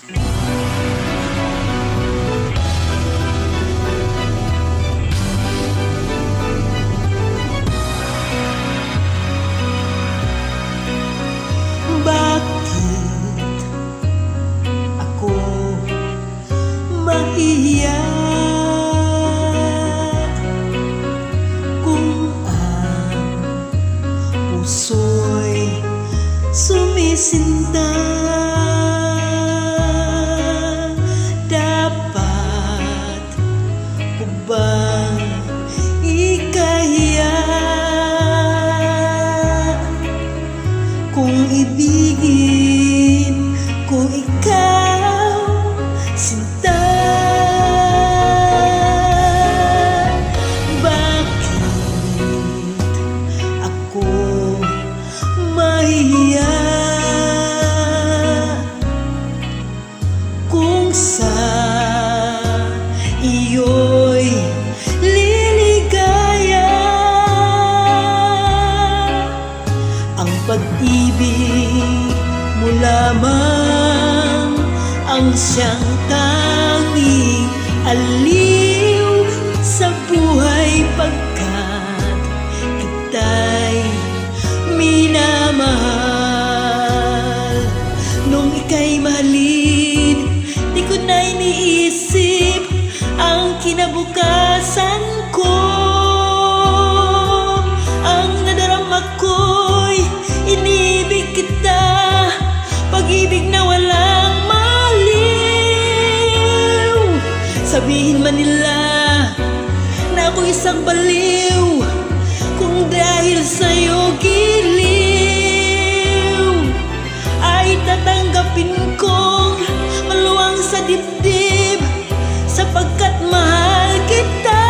Bakit ako maiyak kung ang puso'y sumisinta? Dapat ko bang ikahiya kung ibigin ko ikaw, sinta? Bakit ako mahiya kung sa iyo'y liligaya? Ang pag-ibig mo lamang ang siyang tanging aliw sa buhay, pagkat kita'y minamahal. Nung ika'y mahalin, di ko na iniisip ang kinabukasan ko. Ang nadarama ko'y inibig kita, pag-ibig na walang maliw. Sabihin man nila na ako isang baliw, kung dahil sa'yo giliw, ay tatanggapin kong maluwang sa dibdib, sapagkat mahal kita.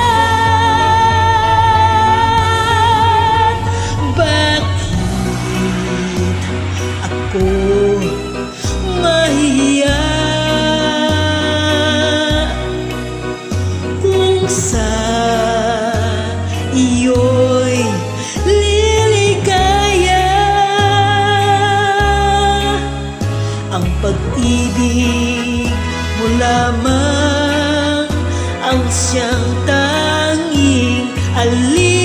Ako mahiya kung sa iyo'y liligaya. Ang pag-ibig mo lamang ang siyang tanging aliw